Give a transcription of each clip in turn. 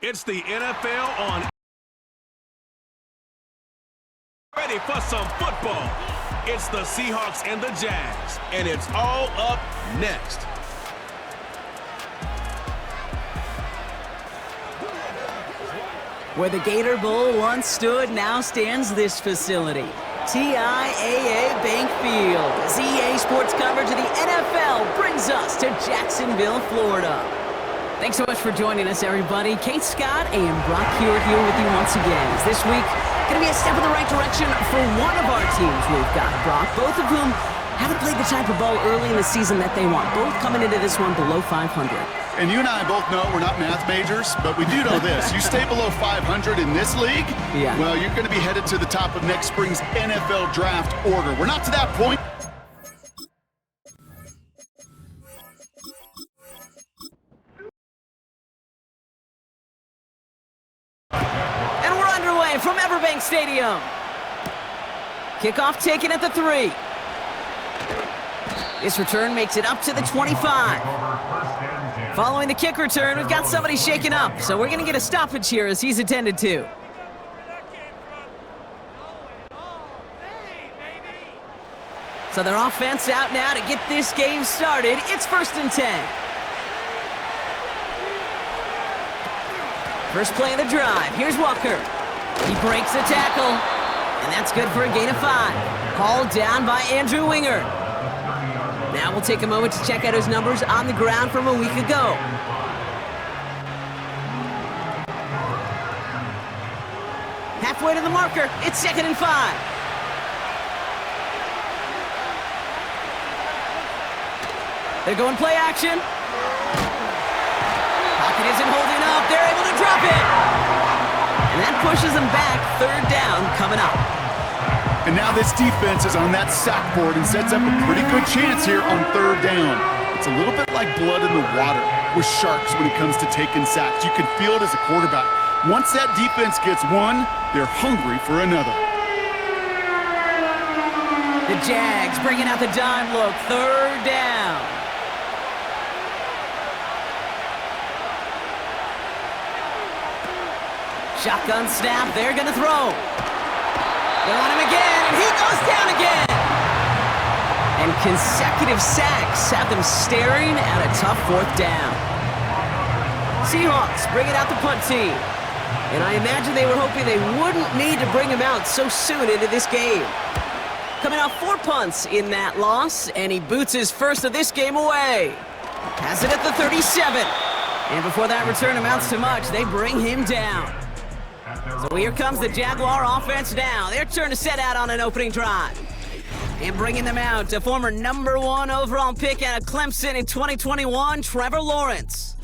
It's the NFL on. Ready for some football. It's the Seahawks and the Jags, and it's all up next. Where the Gator Bowl once stood, now stands this facility. TIAA Bank Field, as EA Sports coverage of the NFL brings us to Jacksonville, Florida. Thanks so much for joining us, everybody. Kate Scott and Brock Hewitt here with you once again. As this week, going to be a step in the right direction for one of our teams we've got, Brock, both of whom haven't played the type of ball early in the season that they want. Both coming into this one below 500. And you and I both know we're not math majors, but we do know this. You stay below 500 in this league, well, you're going to be headed to the top of next spring's NFL draft order. We're not to that point. And we're underway from Everbank Stadium. Kickoff taken at the 3. This return makes it up to the 25. Following the kick return, we've got somebody shaken up, so we're going to get a stoppage here as he's attended to. So their offense out now to get this game started. It's 1st and 10. First play of the drive. Here's Walker. He breaks the tackle, and that's good for a gain of 5. Hauled down by Andrew Winger. Now we'll take a moment to check out his numbers on the ground from a week ago. Halfway to the marker, it's 2nd and 5. They're going play action. Pocket isn't holding up. They're able to drop it. And that pushes them back. 3rd down coming up. And now this defense is on that sack board and sets up a pretty good chance here on 3rd down. It's a little bit like blood in the water with Sharks when it comes to taking sacks. You can feel it as a quarterback. Once that defense gets one, they're hungry for another. The Jags bringing out the dime look. 3rd down. Shotgun snap. They're going to throw. They want him again, and he goes down again. And consecutive sacks have them staring at a tough 4th down. Seahawks bringing out the punt team. And I imagine they were hoping they wouldn't need to bring him out so soon into this game. Coming out 4 punts in that loss, and he boots his first of this game away. Has it at the 37. And before that return amounts to much, they bring him down. So here comes the Jaguar offense now. Their turn to set out on an opening drive. And bringing them out, a former #1 overall pick out of Clemson in 2021, Trevor Lawrence.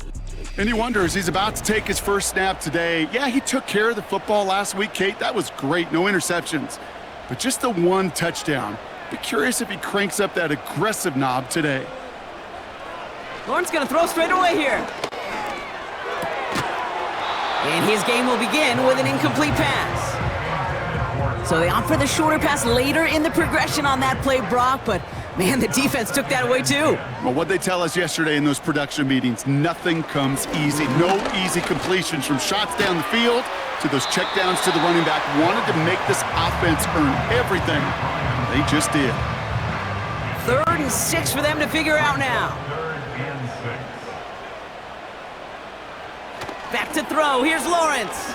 And he wonders, he's about to take his first snap today. Yeah, he took care of the football last week, Kate. That was great, no interceptions. But just the 1 touchdown. Be curious if he cranks up that aggressive knob today. Lawrence going to throw straight away here. And his game will begin with an incomplete pass. So they opt for the shorter pass later in the progression on that play, Brock, but man, the defense took that away too. Well, what they tell us yesterday in those production meetings, nothing comes easy. No easy completions from shots down the field to those checkdowns to the running back. Wanted to make this offense earn everything. They just did. 3rd and 6 for them to figure out now. Back to throw. Here's Lawrence.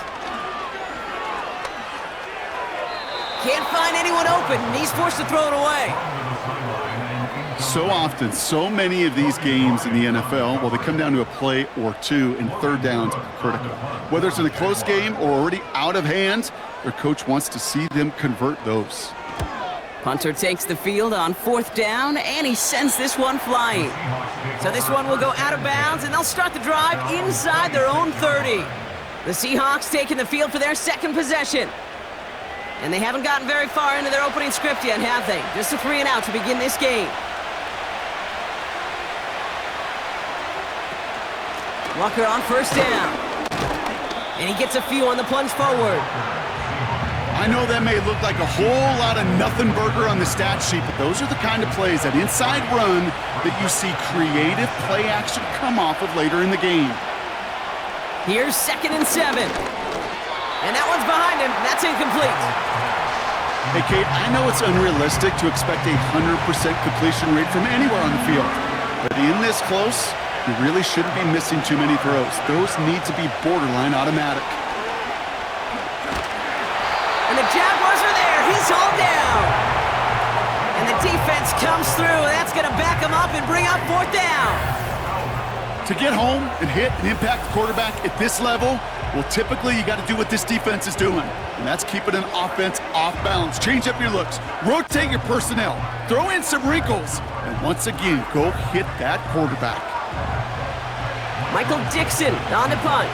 Can't find anyone open, and he's forced to throw it away. So often, so many of these games in the NFL, well, they come down to a play or 2, and 3rd downs are critical. Whether it's in a close game or already out of hand, their coach wants to see them convert those. Punter takes the field on 4th down, and he sends this one flying. So this one will go out of bounds, and they'll start the drive inside their own 30. The Seahawks taking the field for their 2nd possession. And they haven't gotten very far into their opening script yet, have they? Just a 3 and out to begin this game. Walker on 1st down. And he gets a few on the plunge forward. I know that may look like a whole lot of nothing burger on the stat sheet, but those are the kind of plays, that inside run, that you see creative play action come off of later in the game. Here's 2nd and 7. And that one's behind him. That's incomplete. Hey, Kate, I know it's unrealistic to expect a 100% completion rate from anywhere on the field. But in this close, you really shouldn't be missing too many throws. Those need to be borderline automatic. And the Jaguars are there. He's hauled down. And the defense comes through. That's going to back him up and bring up 4th down. To get home and hit and impact the quarterback at this level, well, typically you got to do what this defense is doing, and that's keeping an offense off balance. Change up your looks, rotate your personnel, throw in some wrinkles, and once again, go hit that quarterback. Michael Dixon on the punt.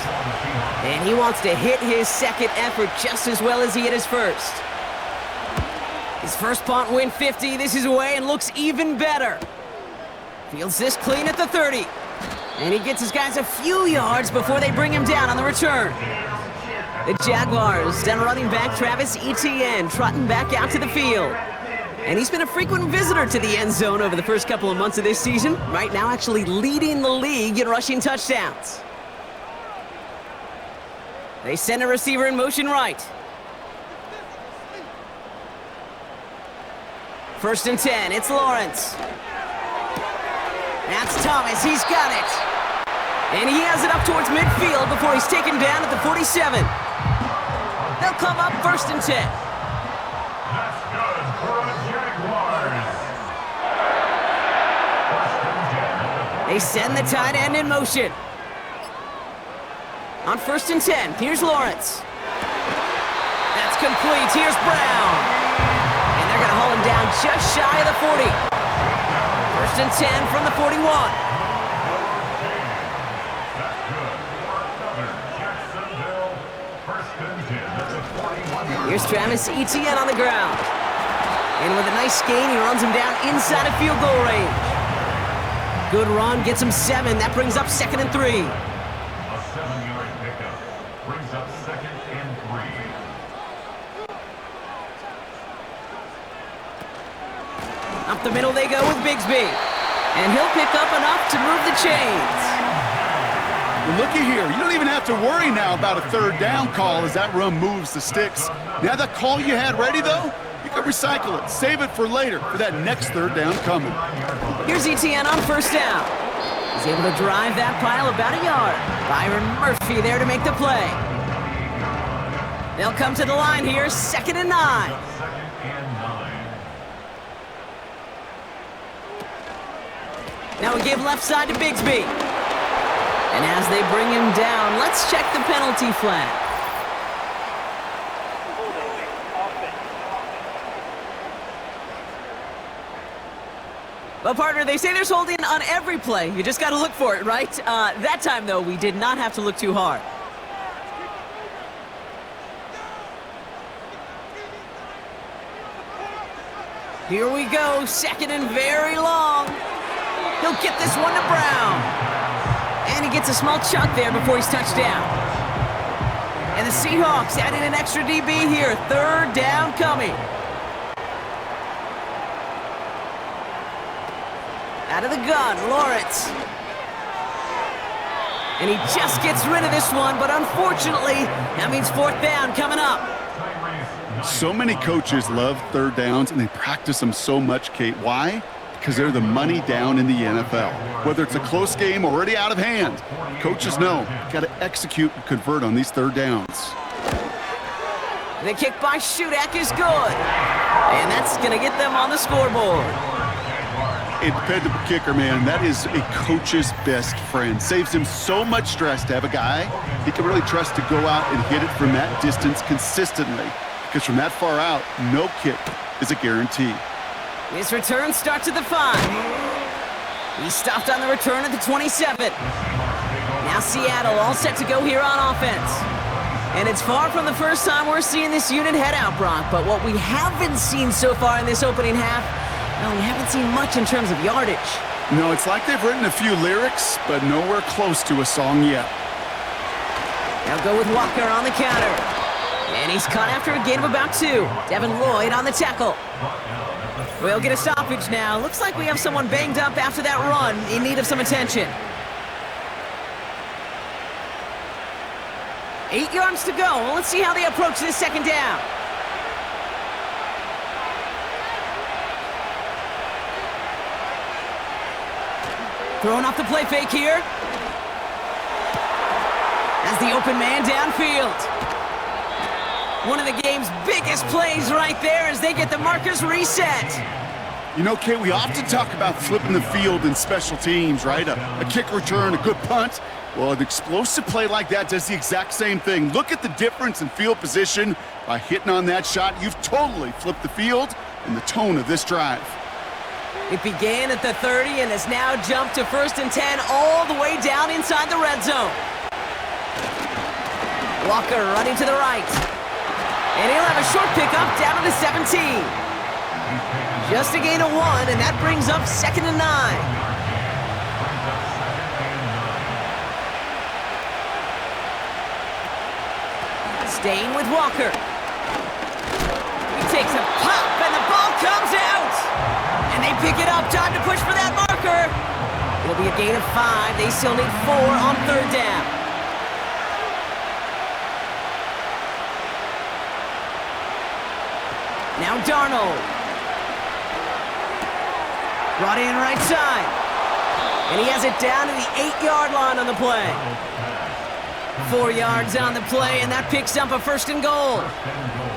And he wants to hit his 2nd effort just as well as he hit his 1st. His first punt win 50. This is away and looks even better. Fields this clean at the 30. And he gets his guys a few yards before they bring him down on the return. The Jaguars down running back Travis Etienne trotting back out to the field. And he's been a frequent visitor to the end zone over the first couple of months of this season. Right now actually leading the league in rushing touchdowns. They send a receiver in motion right. 1st and 10, it's Lawrence. That's Thomas, he's got it. And he has it up towards midfield before he's taken down at the 47. They'll come up 1st and 10. That's good for the Jaguars. They send the tight end in motion. On 1st and 10, here's Lawrence. That's complete, here's Brown. And they're gonna haul him down just shy of the 40. 1st and 10 from the 41. Here's Travis Etienne on the ground. And with a nice gain, he runs him down inside of field goal range. Good run, gets him 7. That brings up 2nd and 3. A 7-yard pickup brings up 2nd and 3. Up the middle they go with Bigsby. And he'll pick up enough to move the chains. Well, looky here. You don't even have to worry now about a 3rd down call as that run moves the sticks. Now that call you had ready, though, you can recycle it. Save it for later for that next 3rd down coming. Here's Etienne on 1st down. He's able to drive that pile about a yard. Byron Murphy there to make the play. They'll come to the line here, 2nd and 9. 2nd and 9. Now we give left side to Bigsby. And as they bring him down, let's check the penalty flag. Well, partner, they say there's holding on every play. You just got to look for it, right? That time, though, we did not have to look too hard. Here we go, 2nd and very long. He'll get this one to Brown. And he gets a small chunk there before he's touched down. And the Seahawks adding an extra DB here. 3rd down coming. Out of the gun, Lawrence. And he just gets rid of this one, but unfortunately, that means 4th down coming up. So many coaches love 3rd downs, and they practice them so much, Kate. Why? Because they're the money down in the NFL. Whether it's a close game already out of hand, coaches know you got to execute and convert on these 3rd downs. The kick by Shudak is good. And that's going to get them on the scoreboard. A dependable kicker, man. That is a coach's best friend. Saves him so much stress to have a guy he can really trust to go out and hit it from that distance consistently. Because from that far out, no kick is a guarantee. His return starts at the 5. He stopped on the return at the 27. Now Seattle all set to go here on offense. And it's far from the first time we're seeing this unit head out, Brock. But what we haven't seen so far in this opening half, well, we haven't seen much in terms of yardage. No, it's like they've written a few lyrics, but nowhere close to a song yet. They'll go with Walker on the counter. And he's caught after a gain of about 2. Devin Lloyd on the tackle. We'll get a stoppage now. Looks like we have someone banged up after that run in need of some attention. 8 yards to go. Well, let's see how they approach this second down. Throwing off the play fake here. As the open man downfield. One of the game's biggest plays right there as they get the markers reset. You know, Kate, we often talk about flipping the field in special teams, right? A kick return, a good punt. Well, an explosive play like that does the exact same thing. Look at the difference in field position by hitting on that shot. You've totally flipped the field and the tone of this drive. It began at the 30 and has now jumped to 1st and 10 all the way down inside the red zone. Walker running to the right. And he'll have a short pickup down to the 17. Just a gain of 1, and that brings up 2nd and 9. Staying with Walker. He takes a pop, and the ball comes out. And they pick it up. Time to push for that marker. It'll be a gain of 5. They still need 4 on 3rd down. Now Darnold. Brought in right side. And he has it down to the 8-yard line on the play. 4 yards on the play, and that picks up a 1st and goal.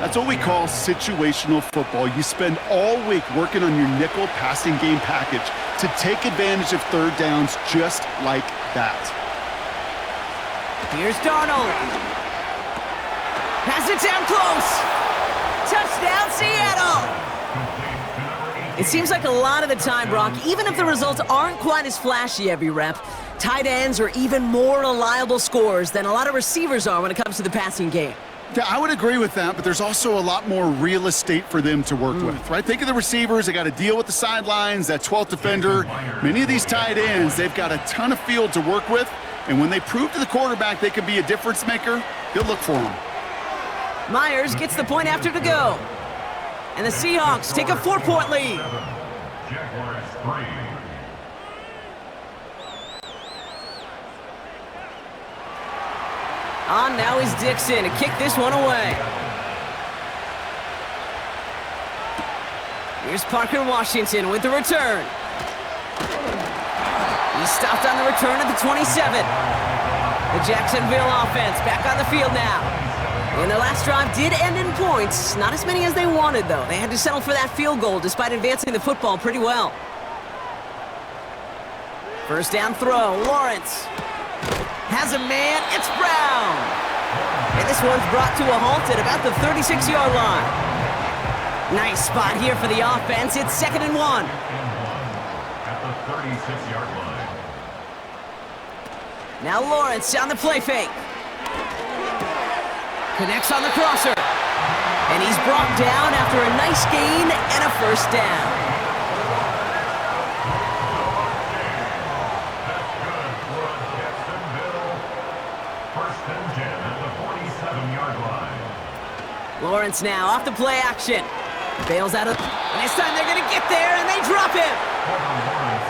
That's what we call situational football. You spend all week working on your nickel passing game package to take advantage of 3rd downs just like that. Here's Darnold. Pass it down close. Touchdown, Seattle! It seems like a lot of the time, Brock, even if the results aren't quite as flashy every rep, tight ends are even more reliable scorers than a lot of receivers are when it comes to the passing game. Yeah, I would agree with that, but there's also a lot more real estate for them to work with, right? Think of the receivers. They got to deal with the sidelines, that 12th defender. Many of these tight ends, they've got a ton of field to work with, and when they prove to the quarterback they can be a difference maker, he'll look for them. Myers gets the point after to go. And the Seahawks take a 4-point lead. Jaguars 3. On now is Dixon to kick this one away. Here's Parker Washington with the return. He stopped on the return at the 27. The Jacksonville offense back on the field now. And their last drive did end in points. Not as many as they wanted, though. They had to settle for that field goal despite advancing the football pretty well. 1st down throw, Lawrence. Has a man, it's Brown. And this one's brought to a halt at about the 36-yard line. Nice spot here for the offense. It's 2nd and 1. At the 36-yard line. Now Lawrence on the play fake. Connects on the crosser. And he's brought down after a nice gain and a 1st down. First and 10 at the 47-yard line. Lawrence now off the play action. Bails out of... And this time they're going to get there, and they drop him.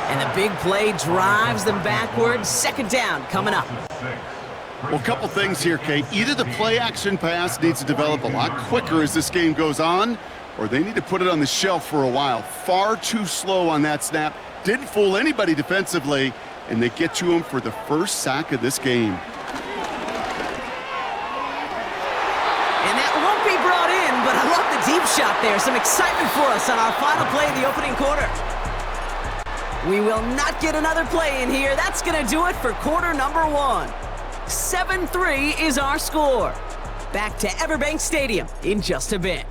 And the big play drives them backwards. 2nd down coming up. Well, a couple things here, Kate. Either the play-action pass needs to develop a lot quicker as this game goes on, or they need to put it on the shelf for a while. Far too slow on that snap. Didn't fool anybody defensively, and they get to him for the 1st sack of this game. And that won't be brought in, but I love the deep shot there. Some excitement for us on our final play of the opening quarter. We will not get another play in here. That's going to do it for quarter number 1. 7-3 is our score. Back to Everbank Stadium in just a bit.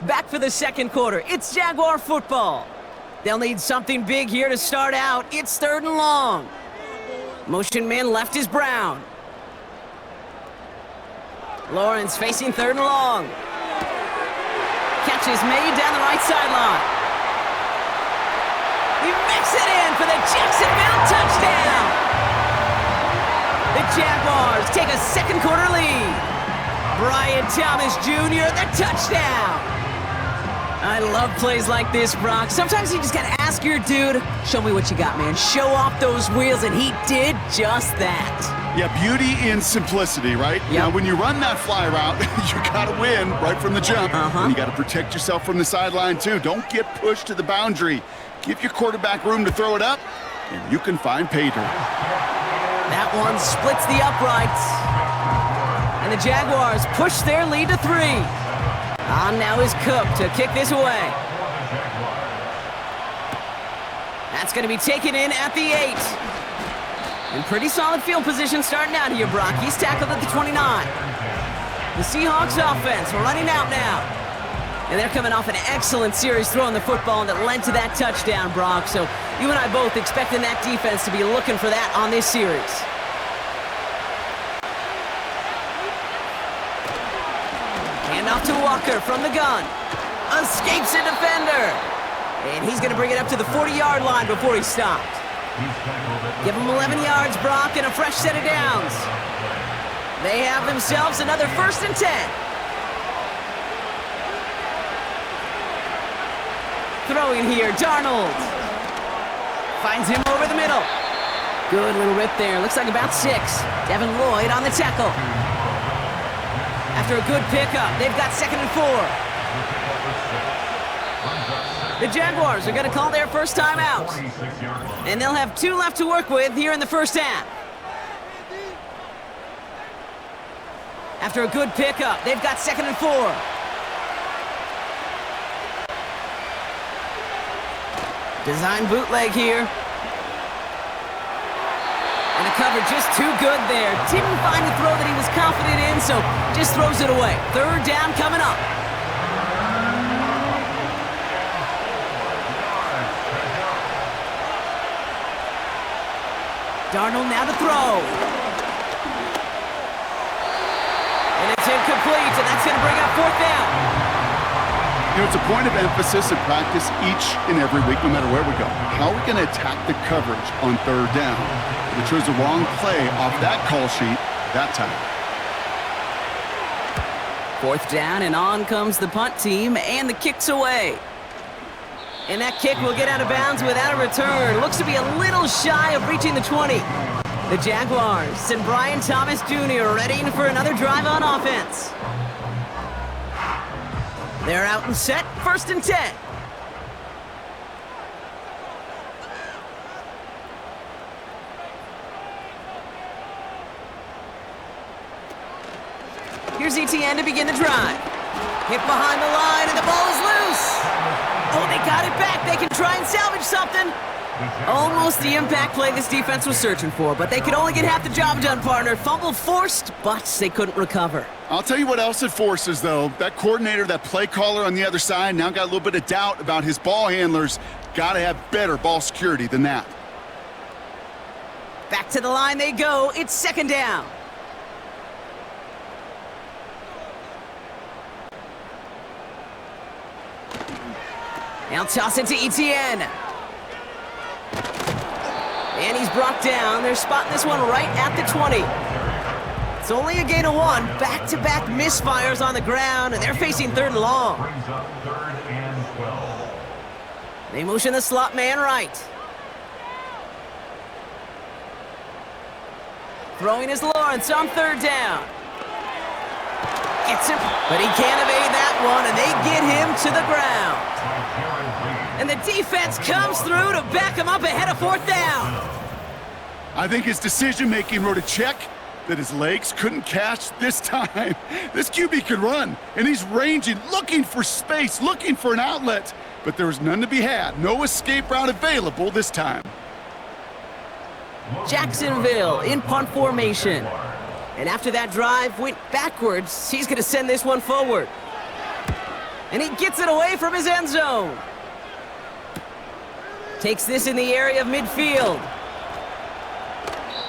Back for the 2nd quarter. It's Jaguar football. They'll need something big here to start out. It's 3rd and long. Motion man left is Brown. Lawrence facing 3rd and long. Catch is made down the right sideline. He makes it in for the Jacksonville touchdown. The Jaguars take a 2nd quarter lead. Brian Thomas Jr., the touchdown. I love plays like this, Brock. Sometimes you just gotta ask your dude, show me what you got, man. Show off those wheels, and he did just that. Yeah, beauty in simplicity, right? Yep. Now, when you run that fly route, you gotta win right from the jump. And you gotta protect yourself from the sideline, too. Don't get pushed to the boundary. Give your quarterback room to throw it up, and you can find pay dirt. That one splits the uprights. And the Jaguars push their lead to 3. On now is Cook to kick this away. That's going to be taken in at the 8. In pretty solid field position starting out here, Brock. He's tackled at the 29. The Seahawks offense running out now. And they're coming off an excellent series throwing the football that led to that touchdown, Brock. So you and I both expecting that defense to be looking for that on this series. Hand off to Walker from the gun. Escapes a defender. And he's going to bring it up to the 40-yard line before he stopped. Give him 11 yards, Brock, and a fresh set of downs. They have themselves another 1st and 10. Throwing here, Darnold. Finds him over the middle. Good little rip there. Looks like about 6. Devin Lloyd on the tackle. After a good pickup, they've got 2nd and 4. The Jaguars are going to call their first time out. And they'll have 2 left to work with here in the first half. After a good pickup, they've got 2nd and 4. Design bootleg here. And the cover just too good there. Didn't find a throw that he was confident in, so just throws it away. 3rd down coming up. Darnold now to throw. And it's incomplete, and that's going to bring up 4th down. You know, it's a point of emphasis in practice each and every week, no matter where we go. How are we going to attack the coverage on 3rd down? We chose the wrong play off that call sheet that time. 4th down, and on comes the punt team, and the kick's away. And that kick will get out of bounds without a return. Looks to be a little shy of reaching the 20. The Jaguars and Brian Thomas Jr. ready for another drive on offense. They're out and set, 1st and 10. Here's Etienne to begin the drive. Hit behind the line, and the ball is loose. Oh, they got it back. They can try and salvage something. Almost the impact play this defense was searching for, but they could only get half the job done, partner. Fumble forced, but they couldn't recover. I'll tell you what else it forces, though. That coordinator, that play caller on the other side, now got a little bit of doubt about his ball handlers. Got to have better ball security than that. Back to the line they go. It's 2nd down. Now toss it to Etienne. And he's brought down. They're spotting this one right at the 20. It's only a gain of 1. Back-to-back misfires on the ground, and they're facing 3rd and long. Brings up 3rd and 12. They motion the slot man right. Throwing is Lawrence on 3rd down. Gets him, but he can't evade that one, and they get him to the ground. And the defense comes through to back him up ahead of 4th down. I think his decision-making wrote a check that his legs couldn't catch this time. This QB could run, and he's ranging, looking for space, looking for an outlet. But there was none to be had. No escape route available this time. Jacksonville in punt formation. And after that drive went backwards, he's going to send this one forward. And he gets it away from his end zone. Takes this in the area of midfield.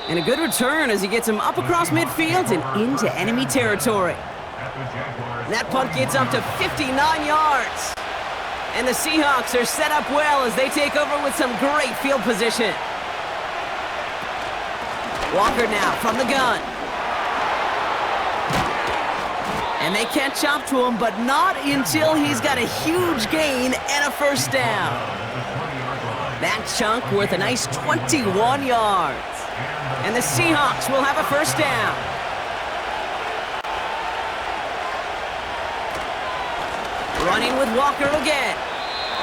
And a good return as he gets him up across midfield and into enemy territory. And that punt gets up to 59 yards. And the Seahawks are set up well as they take over with some great field position. Walker now from the gun. And they catch up to him, but not until he's got a huge gain and a first down. That chunk worth a nice 21 yards. And the Seahawks will have a first down. Running with Walker again.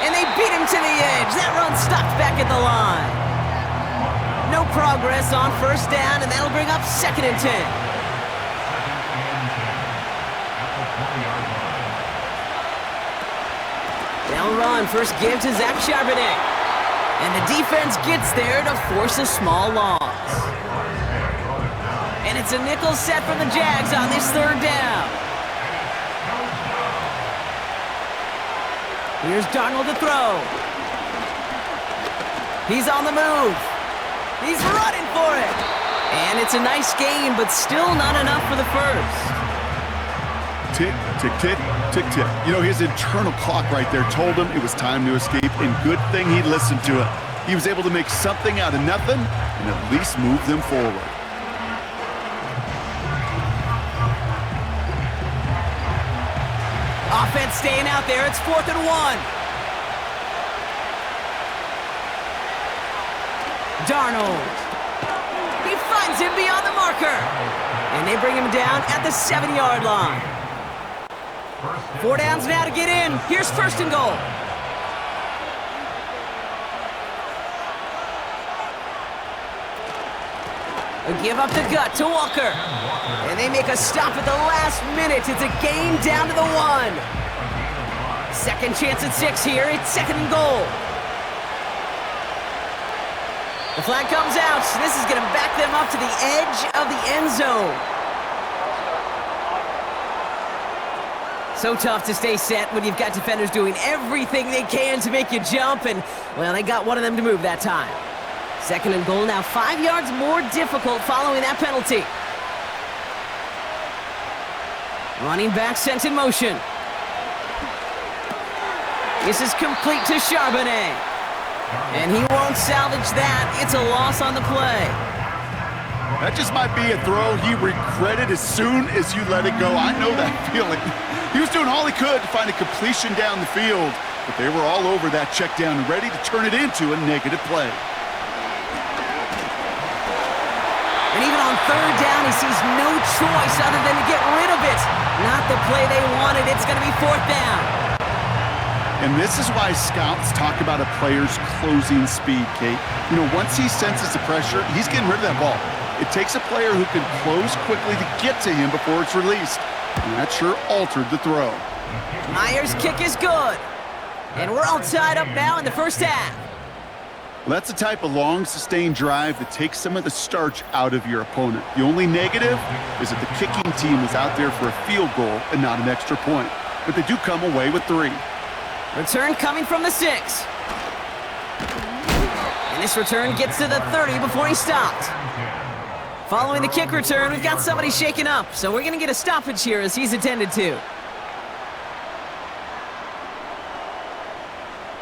And they beat him to the edge. That run stopped back at the line. No progress on first down, and that'll bring up 2nd and 10. They'll run. First give to Zach Charbonnet. And the defense gets there to force a small loss. And it's a nickel set from the Jags on this 3rd down. Here's Darnold to throw. He's on the move. He's running for it. And it's a nice gain, but still not enough for the first. Tick, tick, tick, tick, tick. You know, his internal clock right there told him it was time to escape, and good thing he listened to it. He was able to make something out of nothing and at least move them forward. Offense staying out there. It's 4th and 1. Darnold. He finds him beyond the marker. And they bring him down at the 7-yard line. 4 downs now to get in. Here's 1st and goal. A give up the gut to Walker. And they make a stop at the last minute. It's a gain down to the 1. Second chance at 6 here. It's 2nd and goal. The flag comes out. So this is going to back them up to the edge of the end zone. So tough to stay set when you've got defenders doing everything they can to make you jump. And, well, they got one of them to move that time. 2nd and goal now, 5 yards more difficult following that penalty. Running back sent in motion. This is complete to Charbonnet. And he won't salvage that. It's a loss on the play. That just might be a throw he regretted as soon as you let it go. I know that feeling. He was doing all he could to find a completion down the field, but they were all over that check down and ready to turn it into a negative play. And even on 3rd down, he sees no choice other than to get rid of it. Not the play they wanted. It's going to be 4th down. And this is why scouts talk about a player's closing speed, Kate. You know, once he senses the pressure, he's getting rid of that ball. It takes a player who can close quickly to get to him before it's released. And that sure altered the throw. Myers' kick is good. And we're all tied up now in the first half. Well, that's the type of long, sustained drive that takes some of the starch out of your opponent. The only negative is that the kicking team is out there for a field goal and not an extra point. But they do come away with 3. Return coming from the 6. And this return gets to the 30 before he stopped. Following the kick return, we've got somebody shaken up, so we're going to get a stoppage here as he's attended to.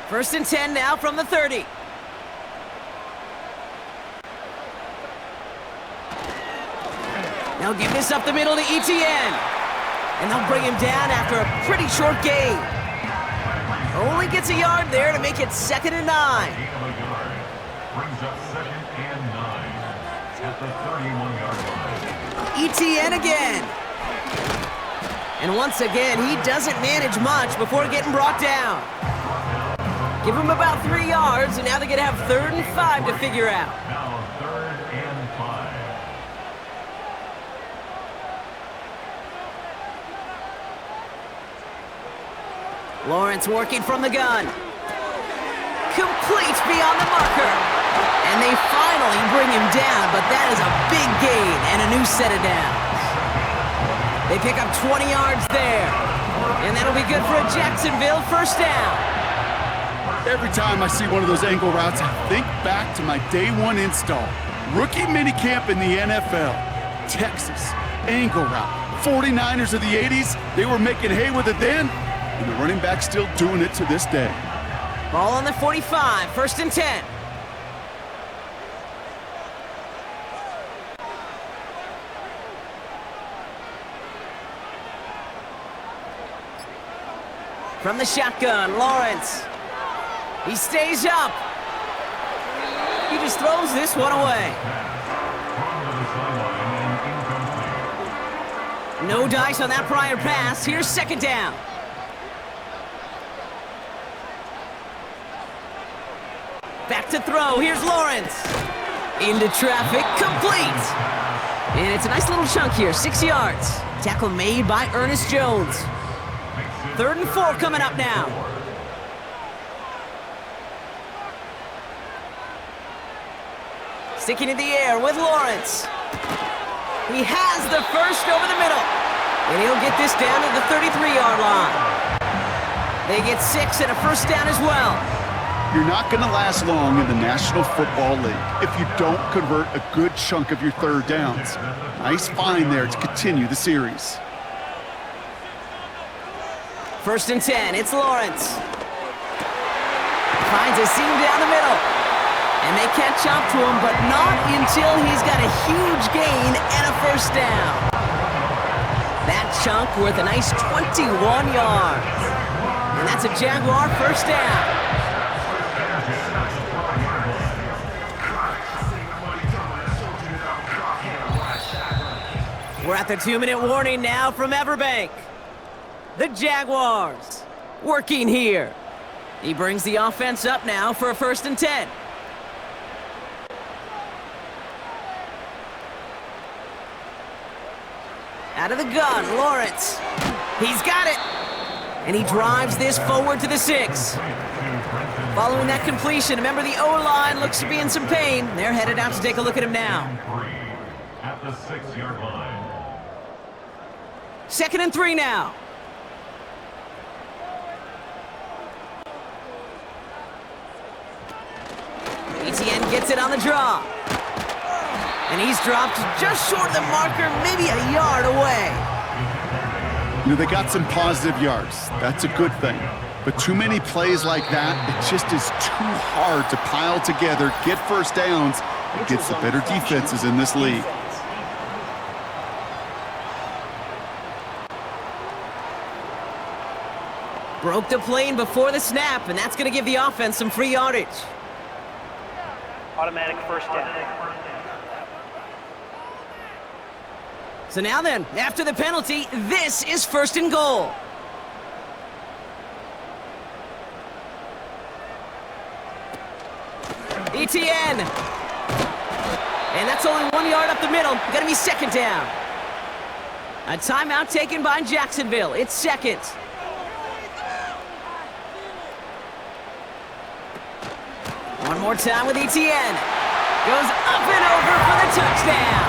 1st and 10 now from the 30. They'll give this up the middle to Etienne. And they'll bring him down after a pretty short gain. Only gets a yard there to make it 2nd and 9. Brings up 2nd and 9 at the 31-yard line. Etienne again. And once again, he doesn't manage much before getting brought down. Give him about 3 yards, and now they're going to have 3rd and 5 to figure out. Now 3rd and 5. Lawrence working from the gun. Complete beyond the marker. And they finally bring him down, but that is a big gain and a new set of downs. They pick up 20 yards there. And that'll be good for a Jacksonville first down. Every time I see one of those angle routes, I think back to my day 1 install. Rookie minicamp in the NFL. Texas, angle route. 49ers of the 80s, they were making hay with it then. And the running back's still doing it to this day. Ball on the 45, 1st and 10. From the shotgun, Lawrence. He stays up. He just throws this one away. No dice on that prior pass. Here's second down. Back to throw. Here's Lawrence. Into traffic. Complete. And it's a nice little chunk here. 6 yards. Tackle made by Ernest Jones. 3rd and 4 coming up now. Sticking in the air with Lawrence. He has the first over the middle. And he'll get this down to the 33-yard line. They get 6 and a first down as well. You're not going to last long in the National Football League if you don't convert a good chunk of your third downs. Nice find there to continue the series. 1st and 10, it's Lawrence. Finds a seam down the middle. And they catch up to him, but not until he's got a huge gain and a first down. That chunk worth a nice 21 yards. And that's a Jaguar first down. We're at the 2-minute warning now from Everbank. The Jaguars working here. He brings the offense up now for a 1st and 10. Out of the gun, Lawrence. He's got it. And he drives this forward to the 6. Following that completion, remember the O-line looks to be in some pain. They're headed out to take a look at him now. At the 6-yard line. 2nd and 3 now. Etienne gets it on the draw. And he's dropped just short of the marker, maybe a yard away. You know, they got some positive yards. That's a good thing. But too many plays like that, it just is too hard to pile together, get first downs, against the better defenses in this league. Broke the plane before the snap, and that's going to give the offense some free yardage. Automatic first down. So now then, after the penalty, this is 1st and goal. Etienne. And that's only 1 yard up the middle. Going to be 2nd down. A timeout taken by Jacksonville. It's 2nd. One more time with Etienne. Goes up and over for the touchdown.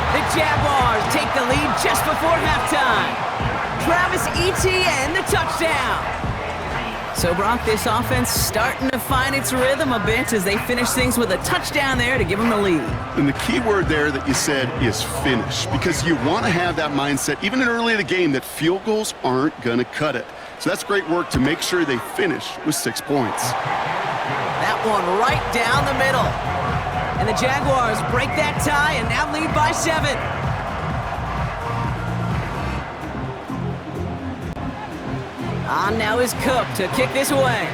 The Jaguars take the lead just before halftime. Travis Etienne, the touchdown. So, Brock, this offense starting to find its rhythm a bit as they finish things with a touchdown there to give them the lead. And the key word there that you said is finish, because you want to have that mindset, even in early in the game, that field goals aren't going to cut it. So that's great work to make sure they finish with 6 points. That one right down the middle. And the Jaguars break that tie and now lead by 7. On now is Cook to kick this away.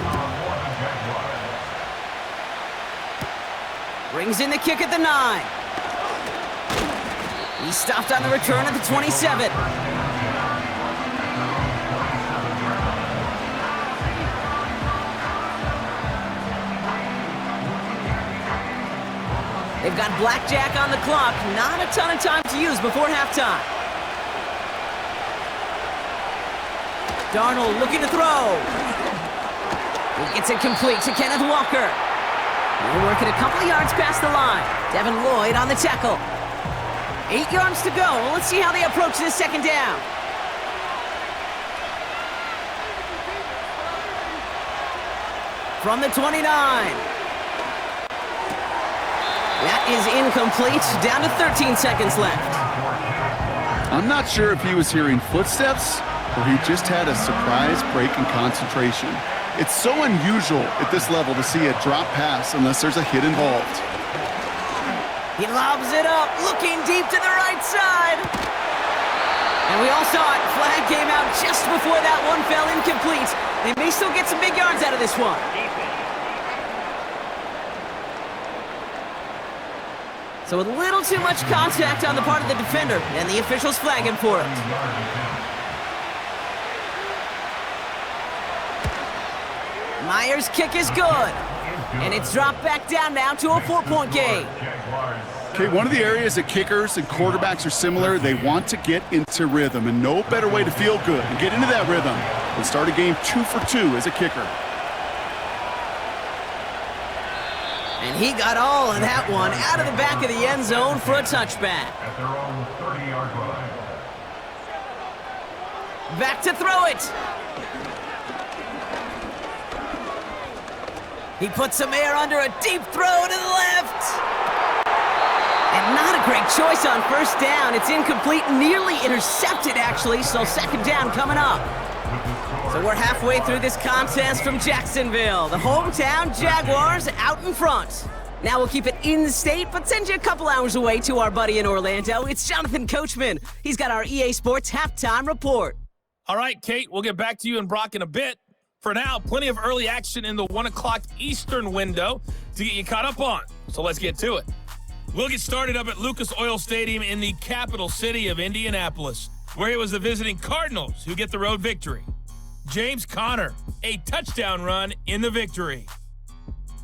Brings in the kick at the 9. He's stopped on the return at the 27. They've got blackjack on the clock. Not a ton of time to use before halftime. Darnold looking to throw. He gets it complete to Kenneth Walker. They're working a couple of yards past the line. Devin Lloyd on the tackle. 8 yards to go. Well, let's see how they approach this 2nd down. From the 29. That is incomplete. Down to 13 seconds left. I'm not sure if he was hearing footsteps or he just had a surprise break in concentration. It's so unusual at this level to see a drop pass unless there's a hit involved. He lobs it up, looking deep to the right side. And we all saw it. Flag came out just before that one fell incomplete. They may still get some big yards out of this one. So a little too much contact on the part of the defender, and the officials flag him for it. Myers' kick is good. And it's dropped back down now to a 4-point game. Okay, one of the areas that kickers and quarterbacks are similar, they want to get into rhythm, and no better way to feel good and get into that rhythm than start a game 2 for 2 as a kicker. And he got all of that one out of the back of the end zone for a touchback. At their own 30-yard line. Back to throw it. He puts some air under a deep throw to the left. And not a great choice on first down. It's incomplete, nearly intercepted actually, so second down coming up. So we're halfway through this contest from Jacksonville. The hometown Jaguars out in front. Now we'll keep it in state, but send you a couple hours away to our buddy in Orlando. It's Jonathan Coachman. He's got our EA Sports halftime report. All right, Kate, we'll get back to you and Brock in a bit. For now, plenty of early action in the 1 o'clock Eastern window to get you caught up on. So let's get to it. We'll get started up at Lucas Oil Stadium in the capital city of Indianapolis, where it was the visiting Cardinals who get the road victory. James Conner, a touchdown run in the victory.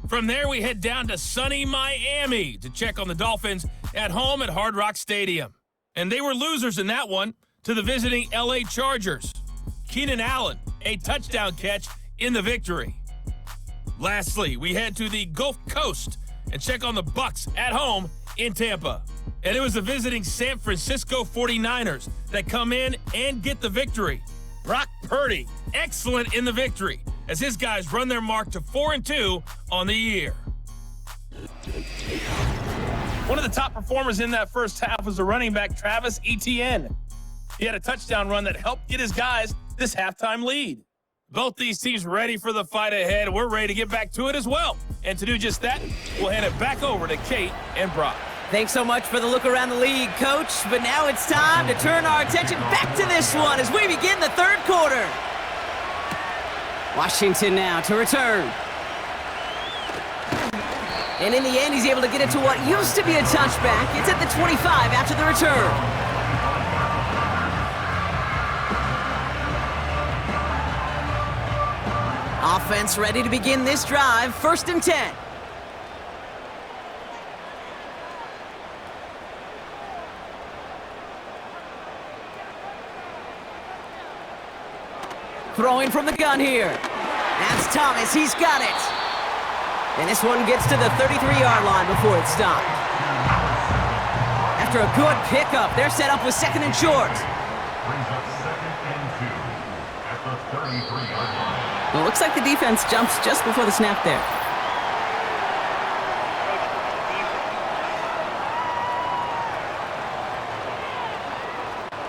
From there, we head down to sunny Miami to check on the Dolphins at home at Hard Rock Stadium. And they were losers in that one to the visiting LA Chargers. Keenan Allen, a touchdown catch in the victory. Lastly, we head to the Gulf Coast and check on the Bucs at home in Tampa. And it was the visiting San Francisco 49ers that come in and get the victory. Brock Purdy, excellent in the victory, as his guys run their mark to 4-2 on the year. One of the top performers in that first half was the running back Travis Etienne. He had a touchdown run that helped get his guys this halftime lead. Both these teams ready for the fight ahead. We're ready to get back to it as well. And to do just that, we'll hand it back over to Kate and Brock. Thanks so much for the look around the league, Coach. But now it's time to turn our attention back to this one as we begin the third quarter. Washington now to return. And in the end, he's able to get it to what used to be a touchback. It's at the 25 after the return. Offense ready to begin this drive. 1st and 10. Throwing from the gun here. That's Thomas. He's got it. And this one gets to the 33-yard line before it's stopped. After a good pickup, they're set up with 2nd and short. Brings up 2nd and 2 at the 33-yard line. Well, it looks like the defense jumps just before the snap there.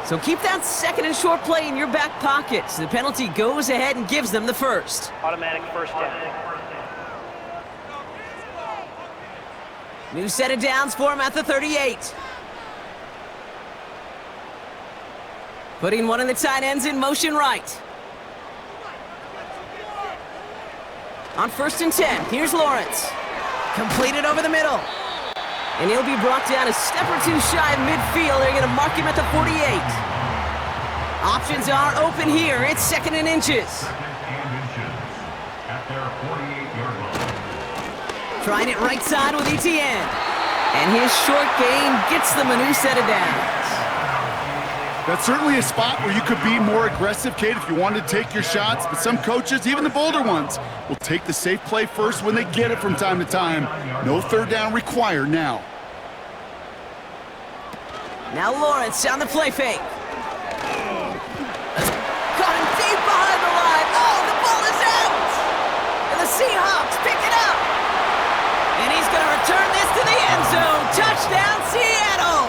So keep that 2nd and short play in your back pocket. So the penalty goes ahead and gives them the first. Automatic first down. New set of downs for him at the 38. Putting one of the tight ends in motion right. On 1st and 10, here's Lawrence. Completed over the middle. And he'll be brought down a step or two shy of midfield. They're going to mark him at the 48. Options are open here. It's 2nd and inches. 2nd and inches at their 48-yard line. Trying it right side with Etienne. And his short gain gets them a new set of downs. That's certainly a spot where you could be more aggressive, Kate, if you wanted to take your shots. But some coaches, even the bolder ones, will take the safe play first when they get it from time to time. No 3rd down required now. Now Lawrence on the play fake. Caught him deep behind the line. Oh, the ball is out! And the Seahawks pick it up. And he's going to return this to the end zone. Touchdown, Seattle!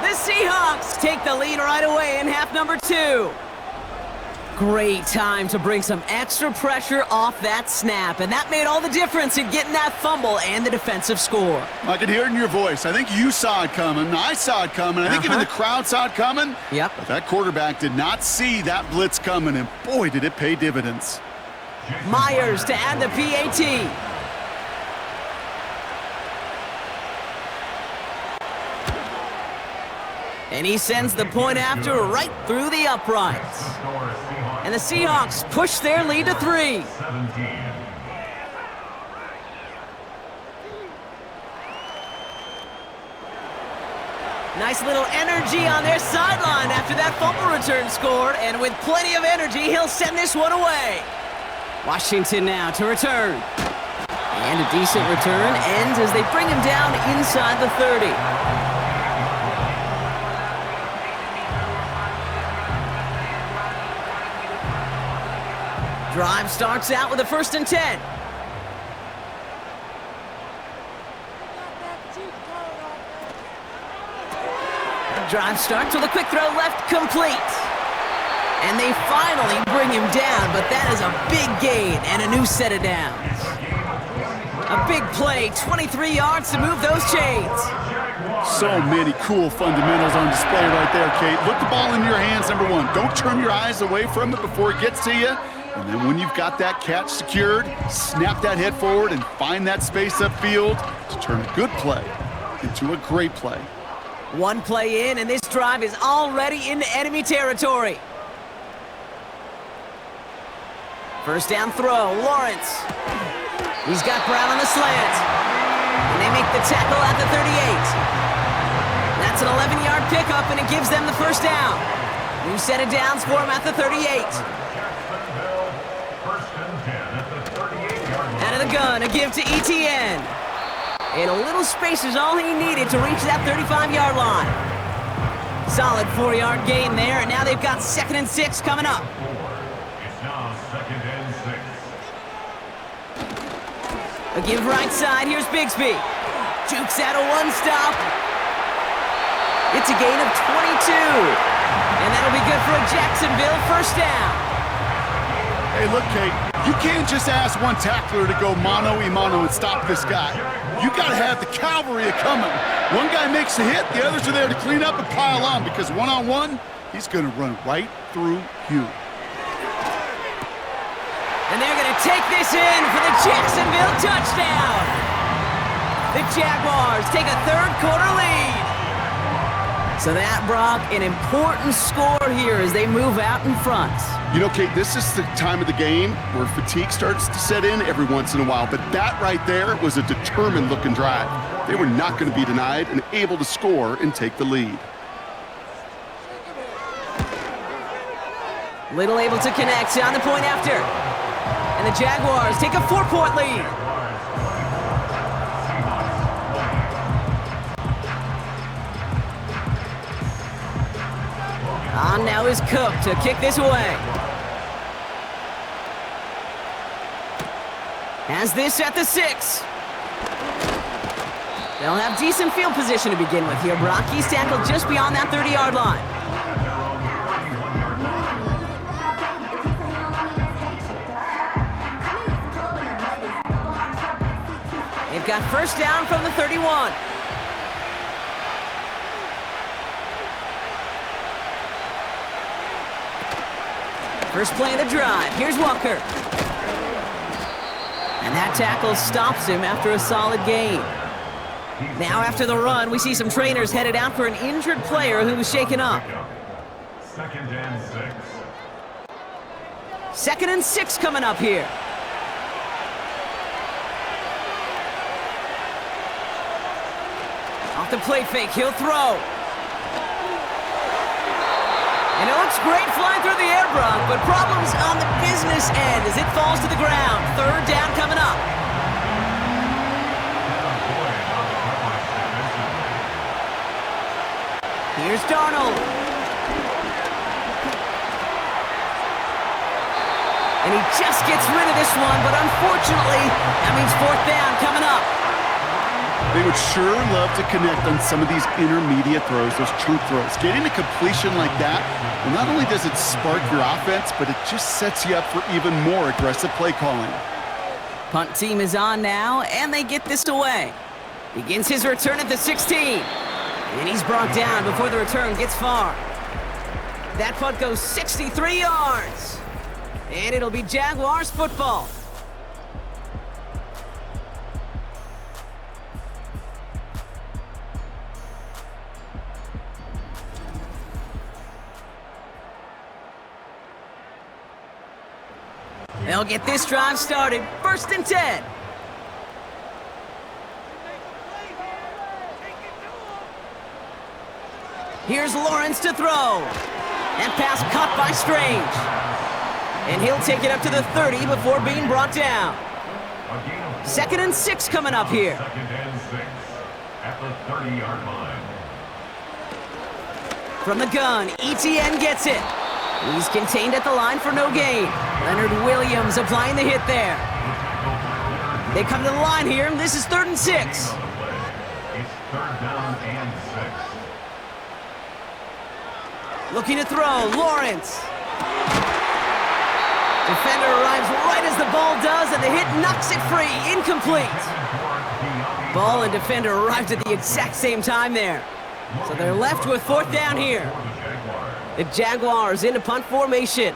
The Seahawks take the lead right away in half number 2. Great time to bring some extra pressure off that snap, and that made all the difference in getting that fumble and the defensive score. I can hear it in your voice. I think you saw it coming. I saw it coming. I think even the crowd saw it coming. Yep. But that quarterback did not see that blitz coming, and boy, did it pay dividends. Myers to add the PAT. And he sends the point after right through the uprights. And the Seahawks push their lead to 3. Nice little energy on their sideline after that fumble return scored. And with plenty of energy, he'll send this one away. Washington now to return. And a decent return ends as they bring him down inside the 30. Drive starts out with a 1st and 10. Drive starts with a quick throw left, complete. And they finally bring him down, but that is a big gain and a new set of downs. A big play, 23 yards to move those chains. So many cool fundamentals on display right there, Kate. Look the ball in your hands, number one. Don't turn your eyes away from it before it gets to you. And then when you've got that catch secured, snap that head forward and find that space upfield to turn a good play into a great play. One play in, and this drive is already into enemy territory. First down throw, Lawrence. He's got Brown on the slant. And they make the tackle at the 38. That's an 11-yard pickup, and it gives them the first down. New set of downs for him at the 38. Out of the gun, a give to ETN. And a little space is all he needed to reach that 35-yard line. Solid 4-yard gain there, and now they've got 2nd and 6 coming up. It's now 2nd and 6. A give right side, here's Bigsby. Jukes out a one-stop. It's a gain of 22. And that'll be good for a Jacksonville first down. Hey, look, Kate, you can't just ask one tackler to go mano-a-mano and stop this guy. You got to have the cavalry coming. One guy makes a hit, the others are there to clean up and pile on, because one-on-one, he's going to run right through you. And they're going to take this in for the Jacksonville touchdown. The Jaguars take a 3rd quarter lead. So that, Brock, an important score here as they move out in front. You know, Kate, this is the time of the game where fatigue starts to set in every once in a while, but that right there was a determined-looking drive. They were not going to be denied and able to score and take the lead. Little able to connect on the point after. And the Jaguars take a 4-point lead. On now is Cook to kick this away. Has this at the 6. They'll have decent field position to begin with here. Brock, he's tackled just beyond that 30-yard line. They've got first down from the 31. First play of the drive. Here's Walker. And that tackle stops him after a solid gain. Now after the run, we see some trainers headed out for an injured player who was shaken up. 2nd and 6. 2nd and 6 coming up here. Off the play fake, he'll throw. And it looks great flying through the air, Brock, but problems on the business end as it falls to the ground. 3rd down coming up. Here's Darnold. And he just gets rid of this one, but unfortunately, that means 4th down coming up. They would sure love to connect on some of these intermediate throws, those chunk throws. Getting a completion like that, well, not only does it spark your offense, but it just sets you up for even more aggressive play calling. Punt team is on now, and they get this away. Begins his return at the 16. And he's brought down before the return gets far. That punt goes 63 yards. And it'll be Jaguars football. They'll get this drive started. 1st and 10. Here's Lawrence to throw. That pass caught by Strange. And he'll take it up to the 30 before being brought down. 2nd and 6 coming up here. 2nd and 6 at the 30-yard line. From the gun, ETN gets it. He's contained at the line for no gain. Leonard Williams applying the hit there. They come to the line here. This is 3rd and 6. It's 3rd down and 6. Looking to throw, Lawrence. Defender arrives right as the ball does, and the hit knocks it free. Incomplete. Ball and defender arrived at the exact same time there. So they're left with 4th down here. The Jaguars into punt formation.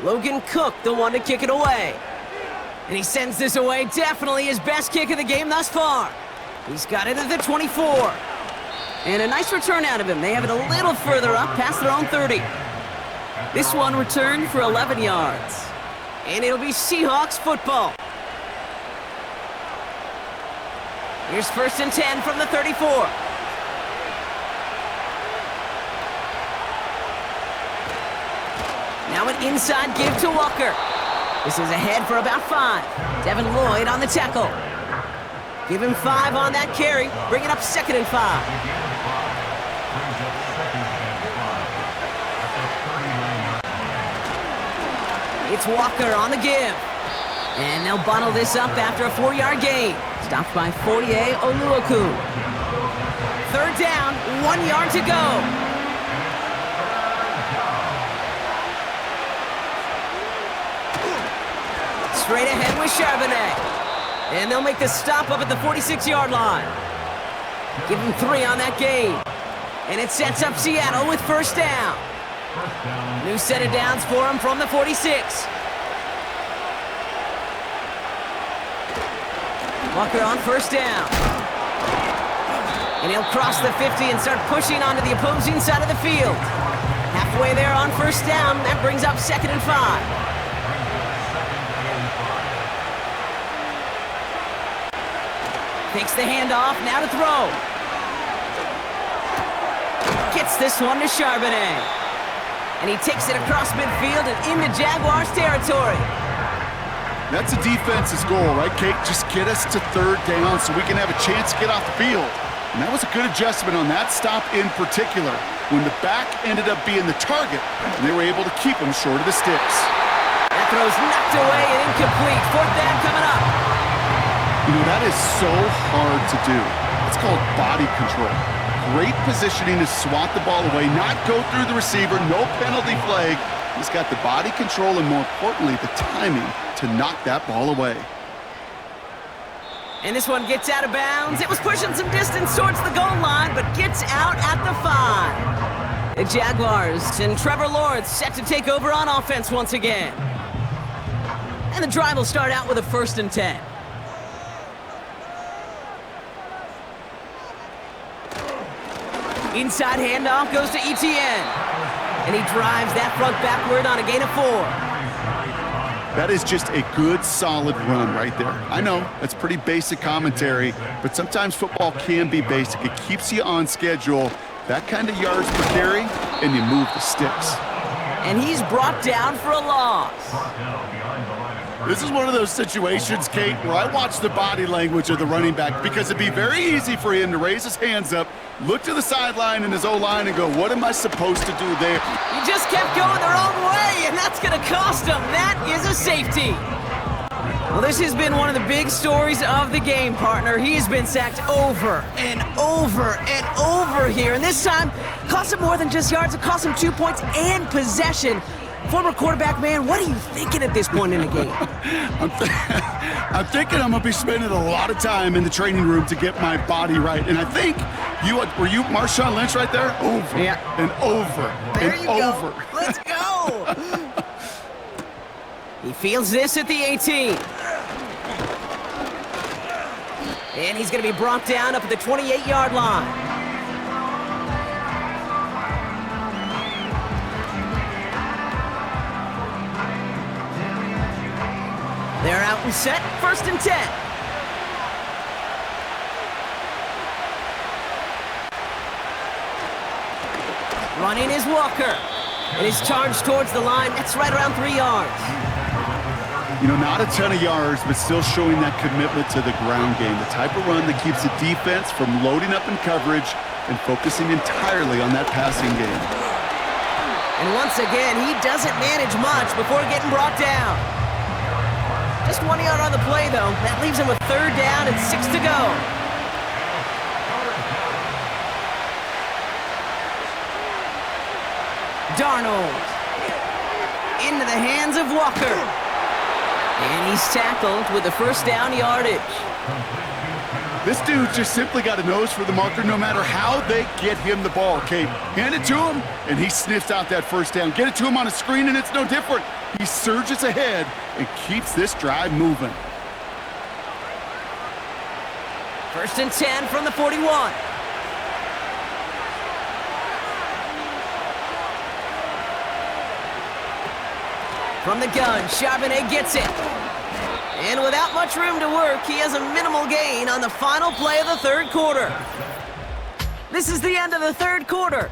Logan Cook, the one to kick it away. And he sends this away, definitely his best kick of the game thus far. He's got it at the 24. And a nice return out of him. They have it a little further up, past their own 30. This one returned for 11 yards. And it'll be Seahawks football. Here's 1st and 10 from the 34. Now an inside give to Walker. This is ahead for about 5. Devin Lloyd on the tackle. Give him 5 on that carry. Bring it up 2nd and 5. It's Walker on the give. And they'll bottle this up after a 4-yard gain. Stopped by Foye Oluoku. 3rd down, 1 yard to go. Straight ahead with Charbonnet. And they'll make the stop up at the 46-yard line. Give him 3 on that gain. And it sets up Seattle with 1st down. New set of downs for him from the 46. Walker on 1st down. And he'll cross the 50 and start pushing onto the opposing side of the field. Halfway there on 1st down. That brings up 2nd and 5. Takes the handoff, now to throw. Gets this one to Charbonnet. And he takes it across midfield and into Jaguars territory. That's a defense's goal, right, Kate? Just get us to 3rd down so we can have a chance to get off the field. And that was a good adjustment on that stop in particular, when the back ended up being the target, and they were able to keep him short of the sticks. That throw's knocked away and incomplete. 4th down coming up. You know, that is so hard to do. It's called body control. Great positioning to swat the ball away, not go through the receiver, no penalty flag. He's got the body control and, more importantly, the timing to knock that ball away. And this one gets out of bounds. It was pushing some distance towards the goal line, but gets out at the 5. The Jaguars and Trevor Lawrence set to take over on offense once again. And the drive will start out with a 1st and 10. Inside handoff goes to ETN. And he drives that front backward on a gain of 4. That is just a good, solid run right there. I know, that's pretty basic commentary, but sometimes football can be basic. It keeps you on schedule, that kind of yards per carry, and you move the sticks. And he's brought down for a loss. This is one of those situations, Kate, where I watch the body language of the running back, because it'd be very easy for him to raise his hands up, look to the sideline in his O-line and go, what am I supposed to do there? He just kept going the wrong way, and that's going to cost him. That is a safety. Well, this has been one of the big stories of the game, partner. He has been sacked over and over and over here. And this time, cost him more than just yards. It cost him 2 points and possession. Former quarterback, man, what are you thinking at this point in the game? I'm thinking I'm going to be spending a lot of time in the training room to get my body right. And I think were you Marshawn Lynch right there? Over and over There and you over. go. Let's go. He fields this at the 18. And he's going to be brought down up at the 28-yard line. They're out and set, 1st and 10. Running is Walker. And his charge towards the line, that's right around 3 yards. You know, not a ton of yards, but still showing that commitment to the ground game. The type of run that keeps the defense from loading up in coverage and focusing entirely on that passing game. And once again, he doesn't manage much before getting brought down. Just 1 yard on the play, though. That leaves him with 3rd down and 6 to go. Darnold. Into the hands of Walker. And he's tackled with the 1st down yardage. This dude just simply got a nose for the marker no matter how they get him the ball, Kate. Hand it to him, and he sniffs out that 1st down. Get it to him on a screen, and it's no different. He surges ahead and keeps this drive moving. 1st and 10 from the 41. From the gun, Charbonnet gets it. And without much room to work, he has a minimal gain on the final play of the 3rd quarter. This is the end of the 3rd quarter.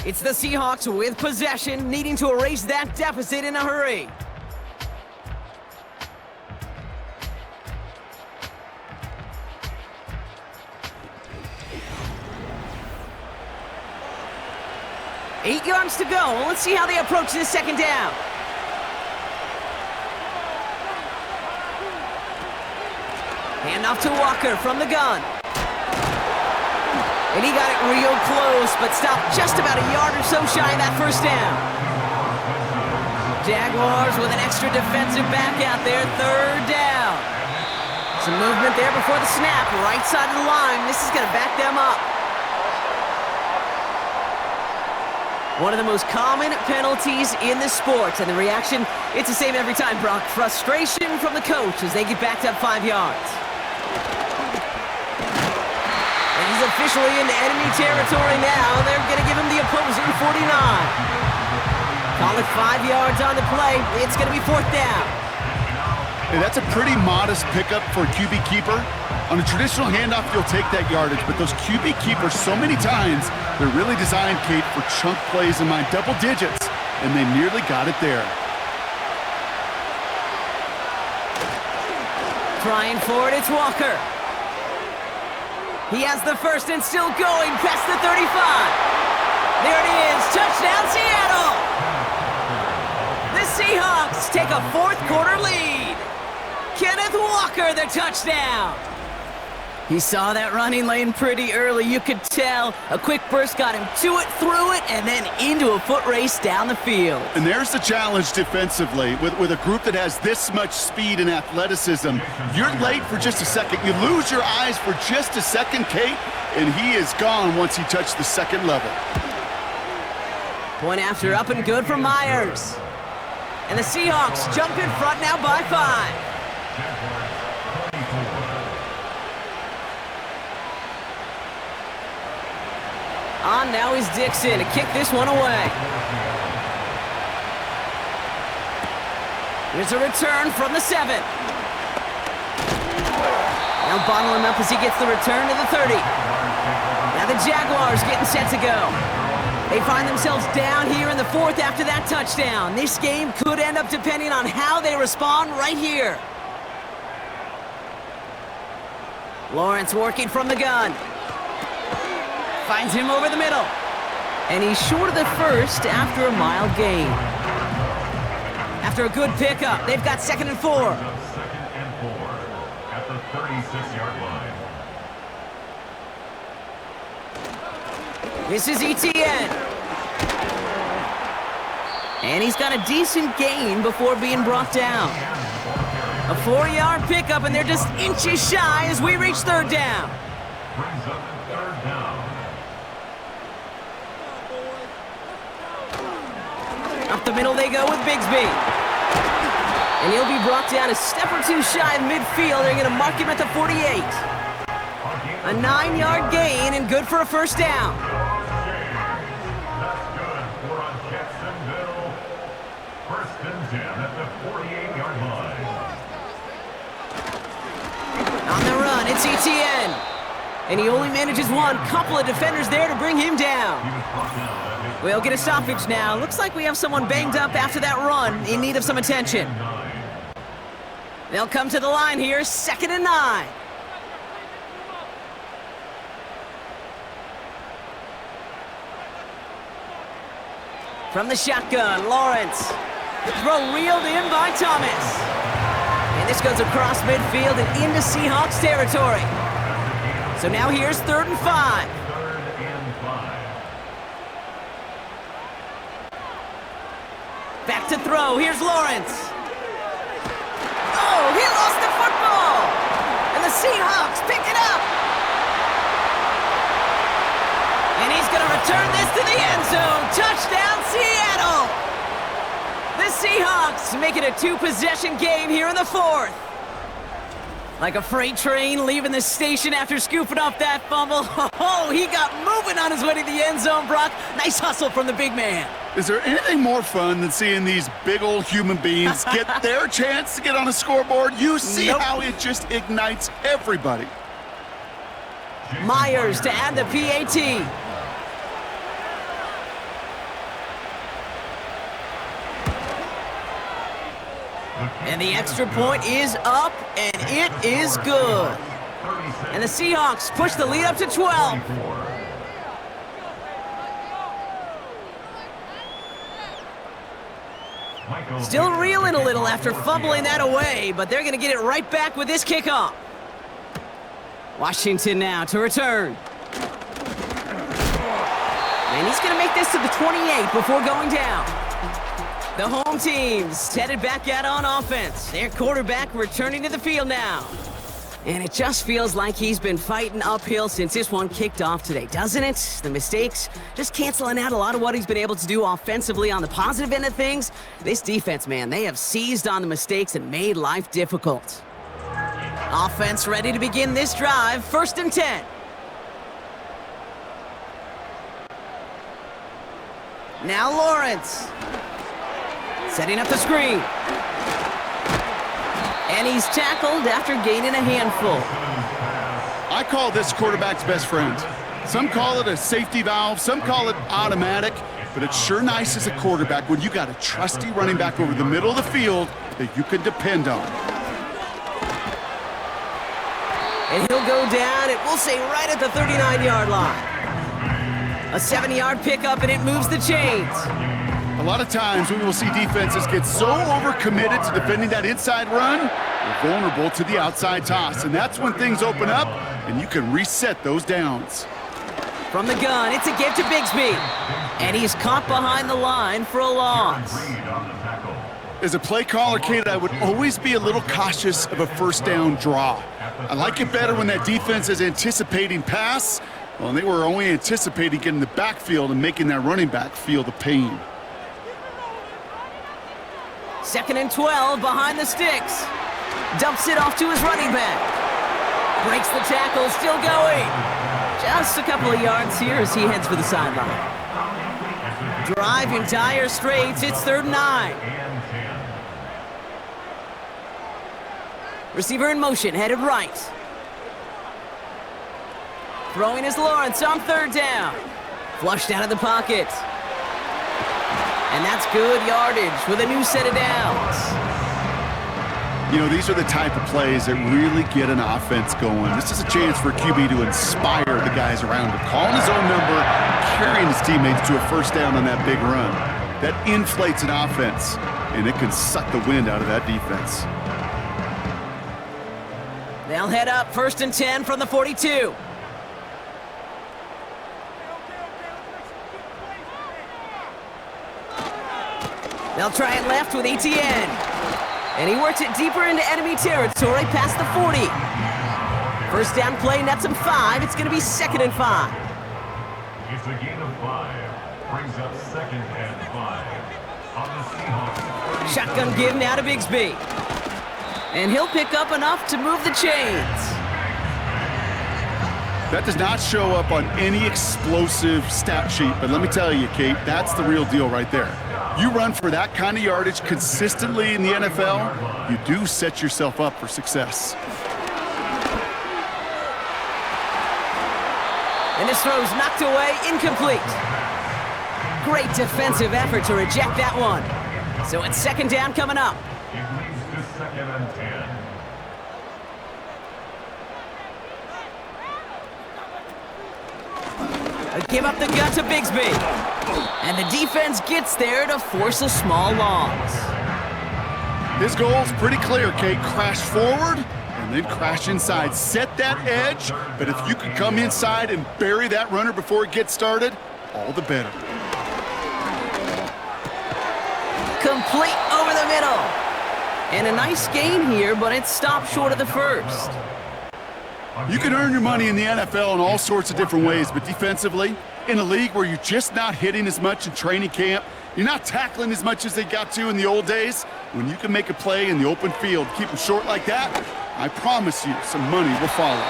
It's the Seahawks with possession, needing to erase that deficit in a hurry. Eight yards to go. Let's see how they approach this 2nd down. Handoff to Walker from the gun. And he got it real close, but stopped just about a yard or so shy of that 1st down. Jaguars with an extra defensive back out there, 3rd down. Some movement there before the snap, right side of the line. This is going to back them up. One of the most common penalties in the sport, and the reaction, it's the same every time, Brock. Frustration from the coach as they get backed up 5 yards. And he's officially into enemy territory now. They're going to give him the opposing 49. Call it 5 yards on the play. It's going to be 4th down. Hey, that's a pretty modest pickup for a QB keeper. On a traditional handoff, you'll take that yardage, but those QB keepers, so many times, they're really designed, Kate, for chunk plays in mind, double digits, and they nearly got it there. Trying for it, it's Walker. He has the 1st and still going past the 35. There it is, touchdown Seattle! The Seahawks take a 4th quarter lead. Kenneth Walker, the touchdown. He saw that running lane pretty early, you could tell. A quick burst got him to it, through it, and then into a foot race down the field. And there's the challenge defensively. With a group that has this much speed and athleticism, you're late for just a second. You lose your eyes for just a second, Kate, and he is gone once he touched the 2nd level. Point after up and good for Myers. And the Seahawks jump in front now by 5. On now is Dixon to kick this one away. Here's a return from the 7. Now bottle him up as he gets the return to the 30. Now the Jaguars getting set to go. They find themselves down here in the 4th after that touchdown. This game could end up depending on how they respond right here. Lawrence working from the gun. Finds him over the middle. And he's short of the 1st after a mild gain. After a good pickup, they've got 2nd and 4. 36-yard line. This is ETN. And he's got a decent gain before being brought down. A 4-yard pickup, and they're just inches shy as we reach third down. Brings up third down. Up the middle they go with Bigsby. And he'll be brought down a step or two shy of midfield. They're going to mark him at the 48. A 9-yard gain and good for a first down. That's good for a Jacksonville. First and 10 at the 48-yard line. On the run, it's ETN. And he only manages one. Couple of defenders there to bring him down. We'll get a stoppage now. Looks like we have someone banged up after that run, in need of some attention. They'll come to the line here, 2nd and 9. From the shotgun, Lawrence. Throw reeled in by Thomas. And this goes across midfield and into Seahawks territory. So now here's 3rd and 5. Back to throw. Here's Lawrence. Oh, he lost the football. And the Seahawks pick it up. And he's going to return this to the end zone. Touchdown, Seattle. The Seahawks make it a 2-possession game here in the 4th. Like a freight train leaving the station after scooping up that fumble. Oh, he got moving on his way to the end zone, Brock. Nice hustle from the big man. Is there anything more fun than seeing these big old human beings get their chance to get on a scoreboard? You see how it just ignites everybody. Myers to add the PAT. And the extra point is up, and it is good. And the Seahawks push the lead up to 12. Still reeling a little after fumbling that away, but they're going to get it right back with this kickoff. Washington now to return. And he's going to make this to the 28 before going down. The home team's headed back out on offense. Their quarterback returning to the field now. And it just feels like he's been fighting uphill since this one kicked off today, doesn't it? The mistakes just canceling out a lot of what he's been able to do offensively on the positive end of things. This defense, man, they have seized on the mistakes and made life difficult. Offense ready to begin this drive, 1st and 10. Now Lawrence. Setting up the screen. And he's tackled after gaining a handful. I call this quarterback's best friend. Some call it a safety valve, some call it automatic, but it's sure nice as a quarterback when you got a trusty running back over the middle of the field that you can depend on. And he'll go down, and we'll say right at the 39-yard line. A 7-yard pickup, and it moves the chains. A lot of times we will see defenses get so overcommitted to defending that inside run, they're vulnerable to the outside toss. And that's when things open up and you can reset those downs. From the gun, it's a give to Bigsby. And he's caught behind the line for a loss. As a play caller, Kate, I would always be a little cautious of a first down draw. I like it better when that defense is anticipating pass. Well, they were only anticipating getting the backfield and making that running back feel the pain. 2nd and 12 behind the sticks. Dumps it off to his running back. Breaks the tackle, still going. Just a couple of yards here as he heads for the sideline. Drive in dire straits, it's 3rd and 9. Receiver in motion, headed right. Throwing is Lawrence on 3rd down. Flushed out of the pocket. And that's good yardage with a new set of downs. You know, these are the type of plays that really get an offense going. This is a chance for QB to inspire the guys around him. Calling his own number, carrying his teammates to a first down on that big run. That inflates an offense, and it can suck the wind out of that defense. They'll head up 1st and 10 from the 42. They'll try it left with Etienne. And he works it deeper into enemy territory past the 40. First down play nets him 5. It's going to be 2nd and 5. It's a gain of 5. Brings up 2nd and 5. On the Seahawks. Shotgun give now to Bigsby. And he'll pick up enough to move the chains. That does not show up on any explosive stat sheet, but let me tell you, Kate, that's the real deal right there. You run for that kind of yardage consistently in the NFL, you do set yourself up for success. And this throw's knocked away, incomplete. Great defensive effort to reject that one. So it's 2nd down coming up. It leads to 2nd and 10. Give up the gut to Bigsby. And the defense gets there to force a small loss. His goal's pretty clear, Kate. Crash forward and then crash inside. Set that edge, but if you can come inside and bury that runner before it gets started, all the better. Complete over the middle. And a nice gain here, but it stopped short of the first. You can earn your money in the NFL in all sorts of different ways, but defensively, in a league where you're just not hitting as much in training camp, you're not tackling as much as they got to in the old days, when you can make a play in the open field, keep them short like that, I promise you some money will follow.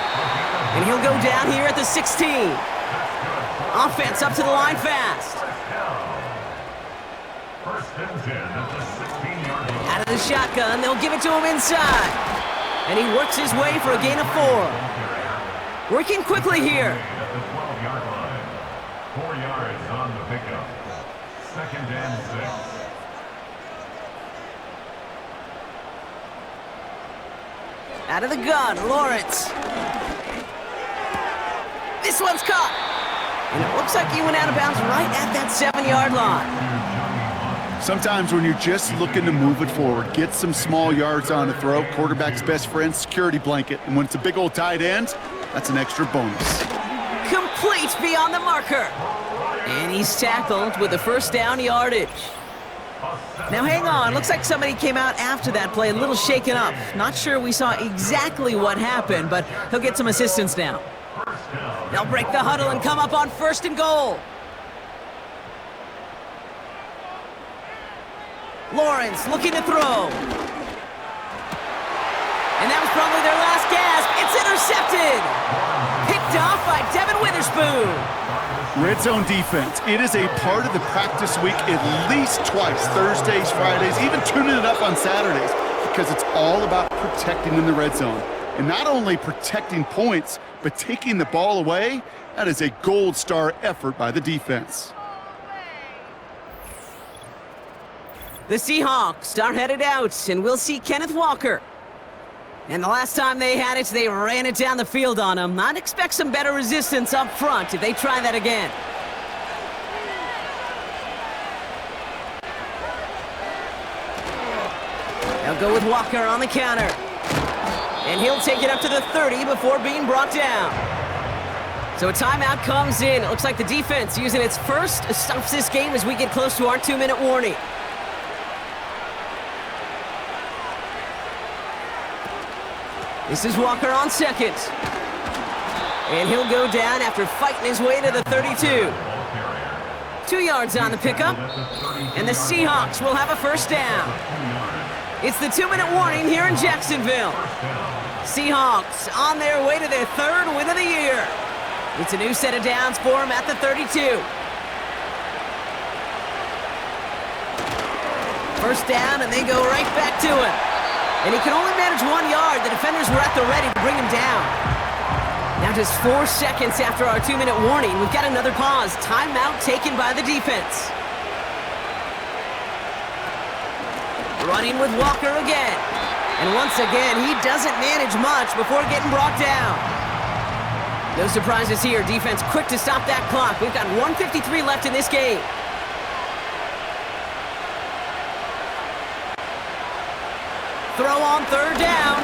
And he'll go down here at the 16. Offense up to the line fast. 1st and 10 at the 16-yard line. Out of the shotgun, they'll give it to him inside. And he works his way for a gain of 4. Working quickly here. At the 12-yard line. 4 yards on the pickup. 2nd and 6. Out of the gun, Lawrence. This one's caught. And it looks like he went out of bounds right at that 7-yard line. Sometimes when you're just looking to move it forward, get some small yards on a throw, quarterback's best friend, security blanket. And when it's a big old tight end, that's an extra bonus. Complete beyond the marker. And he's tackled with the 1st down yardage. Now hang on, looks like somebody came out after that play a little shaken up. Not sure we saw exactly what happened, but he'll get some assistance now. They'll break the huddle and come up on 1st and goal. Lawrence looking to throw. And that was probably their last gasp. It's intercepted. Picked off by Devin Witherspoon. Red zone defense, it is a part of the practice week at least twice, Thursdays, Fridays, even tuning it up on Saturdays, because it's all about protecting in the red zone. And not only protecting points, but taking the ball away. That is a gold star effort by the defense. The Seahawks are headed out, and we'll see Kenneth Walker. And the last time they had it, they ran it down the field on him. I'd expect some better resistance up front if they try that again. They'll go with Walker on the counter. And he'll take it up to the 30 before being brought down. So a timeout comes in. It looks like the defense using its first stops this game as we get close to our 2-minute warning. This is Walker on 2nd. And he'll go down after fighting his way to the 32. 2 yards on the pickup. And the Seahawks will have a 1st down. It's the 2-minute warning here in Jacksonville. Seahawks on their way to their 3rd win of the year. It's a new set of downs for them at the 32. 1st down, and they go right back to him. And he can only manage 1 yard. The defenders were at the ready to bring him down. Now just 4 seconds after our 2-minute warning, we've got another pause. Timeout taken by the defense. Running with Walker again. And once again, he doesn't manage much before getting brought down. No surprises here. Defense quick to stop that clock. We've got 1:53 left in this game. Throw on 3rd down.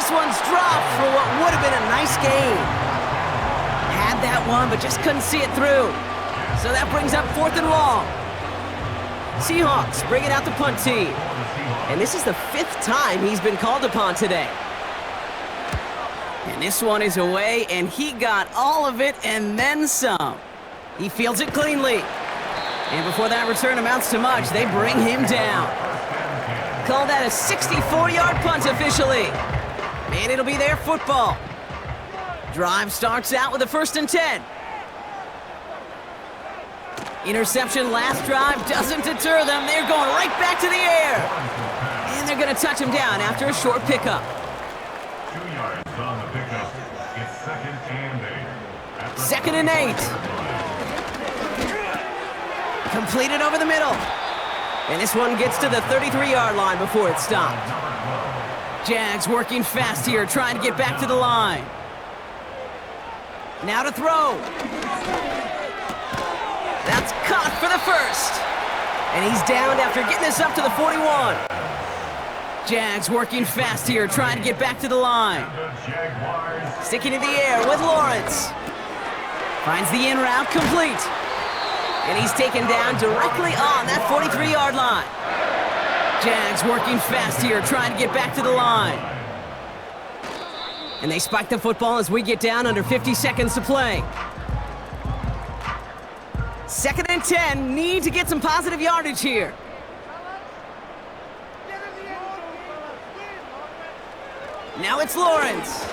this one's dropped for what would have been a nice gain. Had that one, but just couldn't see it through. So that brings up 4th and long. Seahawks bringing out the punt team. And this is the 5th time he's been called upon today. And this one is away, and he got all of it and then some. He fields it cleanly. And before that return amounts to much, they bring him down. Call that a 64-yard punt officially. And it'll be their football. Drive starts out with a 1st and 10. Interception last drive doesn't deter them. They're going right back to the air. And they're going to touch him down after a short pickup. 2 yards on the pickup. It's 2nd and 8. 2nd and 8. Completed over the middle. And this one gets to the 33-yard line before it's stopped. Jags working fast here, trying to get back to the line. Now to throw. That's caught for the 1st. And he's downed after getting this up to the 41. Jags working fast here, trying to get back to the line. Sticking in the air with Lawrence. Finds the in route complete. And he's taken down directly on that 43-yard line. Jags working fast here, trying to get back to the line. And they spike the football as we get down under 50 seconds to play. 2nd and 10, need to get some positive yardage here. Now it's Lawrence.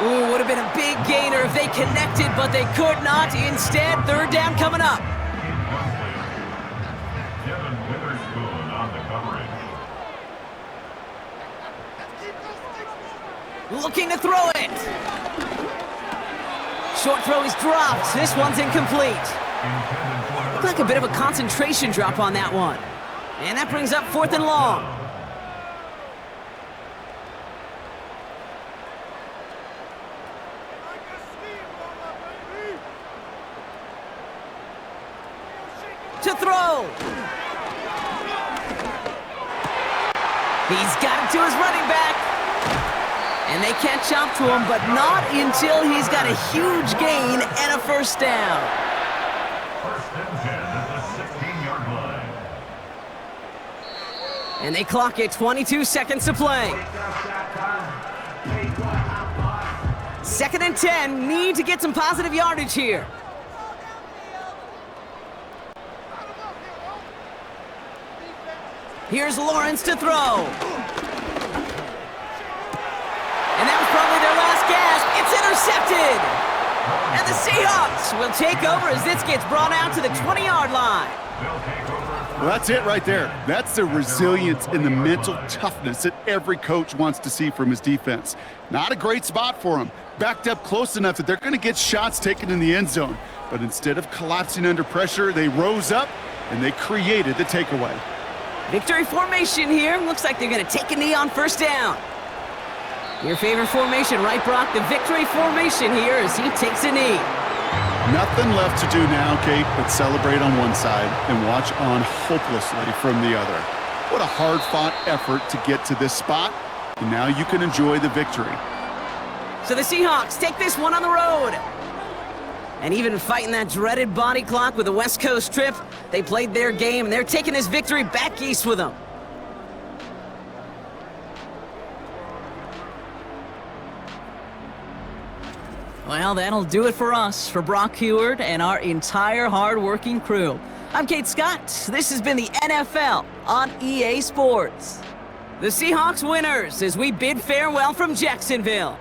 Ooh, would have been a big gainer if they connected, but they could not. Instead, 3rd down coming up. Devin Witherspoon on the coverage. Looking to throw it. Short throw is dropped. This one's incomplete. Looked like a bit of a concentration drop on that one. And that brings up 4th and long. To throw. He's got it to his running back. And they catch up to him, but not until he's got a huge gain and a 1st down. 1st and 10 at the 16-yard line. And they clock it, 22 seconds to play. 2nd and 10, need to get some positive yardage here. Here's Lawrence to throw. And that was probably their last gasp. It's intercepted. And the Seahawks will take over as this gets brought out to the 20-yard line. Well, that's it right there. That's the resilience and the mental toughness that every coach wants to see from his defense. Not a great spot for him. Backed up close enough that they're going to get shots taken in the end zone. But instead of collapsing under pressure, they rose up and they created the takeaway. Victory formation here. Looks like they're going to take a knee on 1st down. Your favorite formation, right, Brock? The victory formation here as he takes a knee. Nothing left to do now, Kate, but celebrate on one side and watch on hopelessly from the other. What a hard-fought effort to get to this spot, and now you can enjoy the victory. So the Seahawks take this one on the road. And even fighting that dreaded body clock with the West Coast trip, they played their game, and they're taking this victory back east with them. Well, that'll do it for us, for Brock Heward and our entire hard-working crew. I'm Kate Scott. This has been the NFL on EA Sports. The Seahawks winners as we bid farewell from Jacksonville.